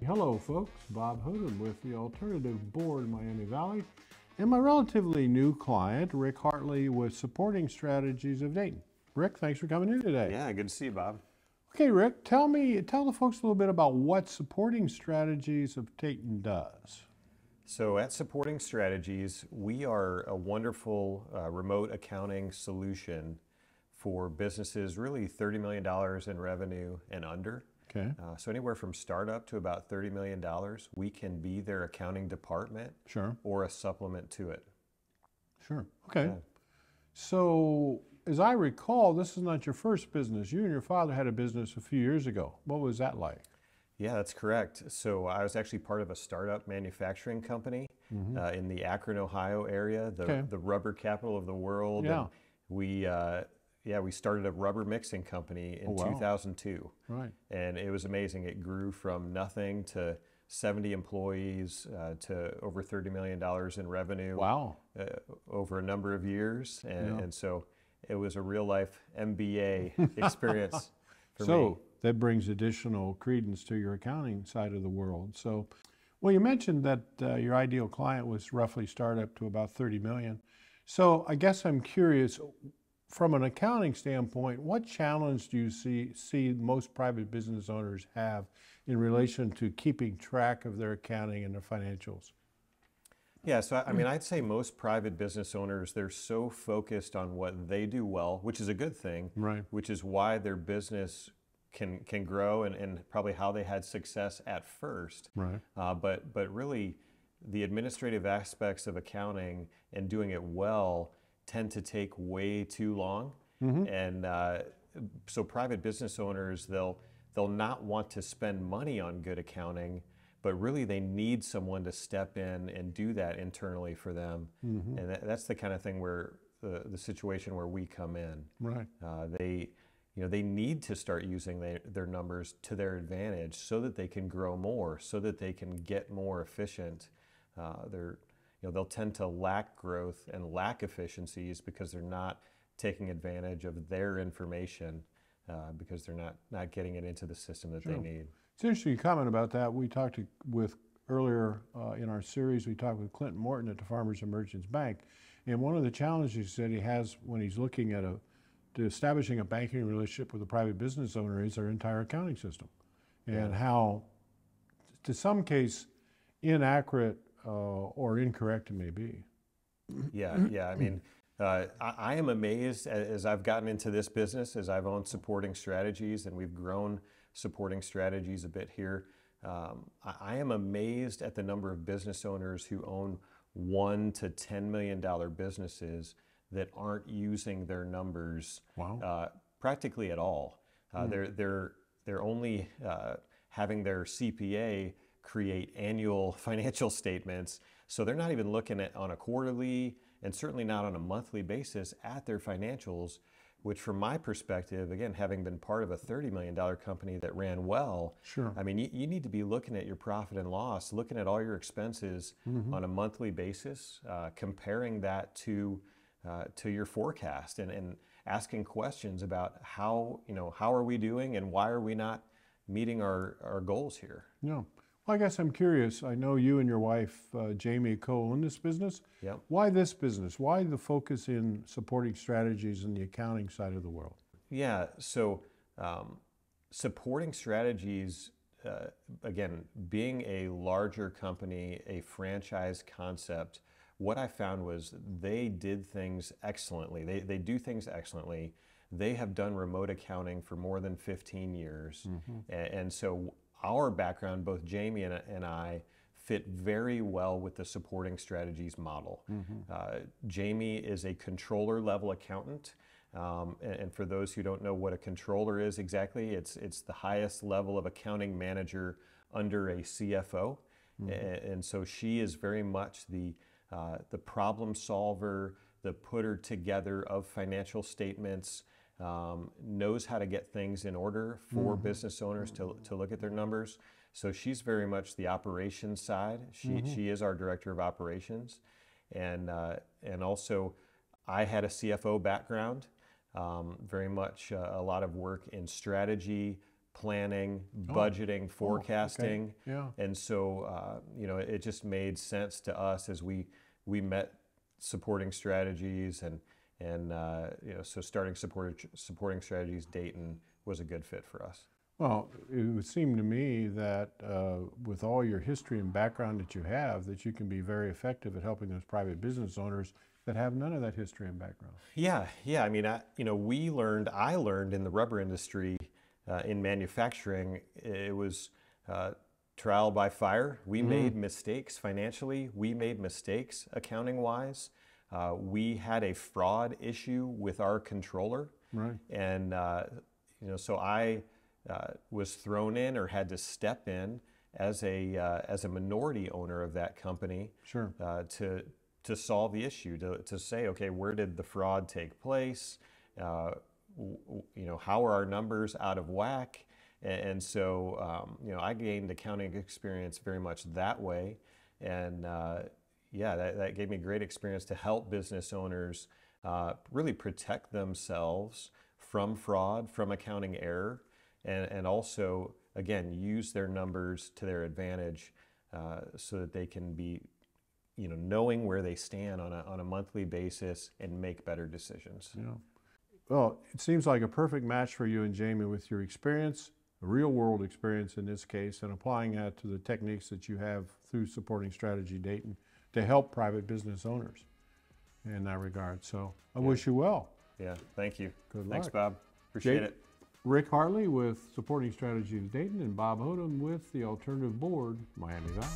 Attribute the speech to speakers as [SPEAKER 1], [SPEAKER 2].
[SPEAKER 1] Hello folks, Bob Hood with the Alternative Board Miami Valley and my relatively new client, Rick Hartley with Supporting Strategies of Dayton. Rick, thanks for coming in today.
[SPEAKER 2] Yeah, good to see you, Bob.
[SPEAKER 1] Okay, Rick, tell the folks a little bit about what Supporting Strategies of Dayton does.
[SPEAKER 2] So at Supporting Strategies, we are a wonderful remote accounting solution for businesses really $30 million in revenue and under.
[SPEAKER 1] Okay.
[SPEAKER 2] So anywhere from startup to about $30 million, we can be their accounting department.
[SPEAKER 1] Sure.
[SPEAKER 2] Or a supplement to it.
[SPEAKER 1] Sure. Okay.
[SPEAKER 2] Yeah.
[SPEAKER 1] So as I recall, this is not your first business. You and your father had a business a few years ago. What was that like?
[SPEAKER 2] Yeah, that's correct. So I was actually part of a startup manufacturing company in the Akron, Ohio area, the rubber capital of the world.
[SPEAKER 1] Yeah.
[SPEAKER 2] And we started a rubber mixing company in 2002.
[SPEAKER 1] Right.
[SPEAKER 2] And it was amazing. It grew from nothing to 70 employees to over $30 million in revenue.
[SPEAKER 1] Wow.
[SPEAKER 2] Over a number of years. And so it was a real life MBA experience for me.
[SPEAKER 1] So that brings additional credence to your accounting side of the world. So, well, you mentioned that your ideal client was roughly startup to about 30 million. So I guess I'm curious, from an accounting standpoint, what challenge do you see most private business owners have in relation to keeping track of their accounting and their financials?
[SPEAKER 2] Yeah, so I mean, I'd say most private business owners, they're so focused on what they do well, which is a good thing,
[SPEAKER 1] right?
[SPEAKER 2] Which is why their business can grow and probably how they had success at first.
[SPEAKER 1] Right.
[SPEAKER 2] But really, the administrative aspects of accounting and doing it well tend to take way too long. And so private business owners, they'll not want to spend money on good accounting, but really they need someone to step in and do that internally for them. And that's the kind of thing where the situation where we come in.
[SPEAKER 1] Right.
[SPEAKER 2] They need to start using their numbers to their advantage so that they can grow more, so that they can get more efficient. They'll tend to lack growth and lack efficiencies because they're not taking advantage of their information because they're not getting it into the system that they need.
[SPEAKER 1] It's interesting you comment about that. We talked with earlier in our series, we talked with Clinton Morton at the Farmers and Merchants Bank, and one of the challenges that he has when he's looking at establishing a banking relationship with a private business owner is their entire accounting system, and how, to some case, inaccurate or incorrect it may be.
[SPEAKER 2] Yeah. I mean, I am amazed as I've gotten into this business, as I've owned Supporting Strategies, and we've grown Supporting Strategies a bit here. I am amazed at the number of business owners who own $1 to $10 million businesses that aren't using their numbers practically at all. They're only having their CPA create annual financial statements, so they're not even looking at on a quarterly and certainly not on a monthly basis at their financials, which from my perspective, again, having been part of a $30 million company that ran well,
[SPEAKER 1] sure.
[SPEAKER 2] I mean, you need to be looking at your profit and loss, looking at all your expenses on a monthly basis, comparing that to your forecast and asking questions about how are we doing and why are we not meeting our goals here?
[SPEAKER 1] Yeah. Well, I guess I'm curious. I know you and your wife, Jamie, co-own this business.
[SPEAKER 2] Yep.
[SPEAKER 1] Why this business? Why the focus in Supporting Strategies in the accounting side of the world?
[SPEAKER 2] Yeah, so Supporting Strategies, again, being a larger company, a franchise concept, what I found was they did things excellently. They do things excellently. They have done remote accounting for more than 15 years. And so our background, both Jamie and I, fit very well with the Supporting Strategies model. Jamie is a controller level accountant. And for those who don't know what a controller is exactly, it's the highest level of accounting manager under a CFO. And so she is very much the problem solver, the putter together of financial statements, knows how to get things in order for business owners to look at their numbers. So she's very much the operations side. She is our director of operations. And also I had a CFO background. very much a lot of work in strategy, planning, budgeting, forecasting.
[SPEAKER 1] Yeah.
[SPEAKER 2] And so, you know, it just made sense to us as we met supporting strategies and you know, so starting supporting strategies Dayton was a good fit for us.
[SPEAKER 1] Well, it would seem to me that with all your history and background that you have, that you can be very effective at helping those private business owners that have none of that history and background.
[SPEAKER 2] Yeah, yeah. I mean, you know, I learned in the rubber industry, in manufacturing, it was trial by fire. We made mistakes financially. We made mistakes accounting-wise. We had a fraud issue with our controller.
[SPEAKER 1] Right.
[SPEAKER 2] And, you know, so I was thrown in or had to step in as a minority owner of that company.
[SPEAKER 1] Sure.
[SPEAKER 2] To solve the issue, to say, okay, where did the fraud take place? You know, how are our numbers out of whack? And so, you know, I gained accounting experience very much that way. And yeah, that gave me great experience to help business owners really protect themselves from fraud, from accounting error, and also, again, use their numbers to their advantage so that they can be, you know, knowing where they stand on a monthly basis and make better decisions.
[SPEAKER 1] Yeah. Well, it seems like a perfect match for you and Jamie with your experience, a real world experience in this case, and applying that to the techniques that you have through Supporting Strategy Dayton to help private business owners in that regard. So I wish you well.
[SPEAKER 2] Yeah, thank you.
[SPEAKER 1] Good
[SPEAKER 2] Thanks,
[SPEAKER 1] luck.
[SPEAKER 2] Bob. Appreciate it.
[SPEAKER 1] Rick Hartley with Supporting Strategy Dayton and Bob Odom with the Alternative Board, Miami Valley.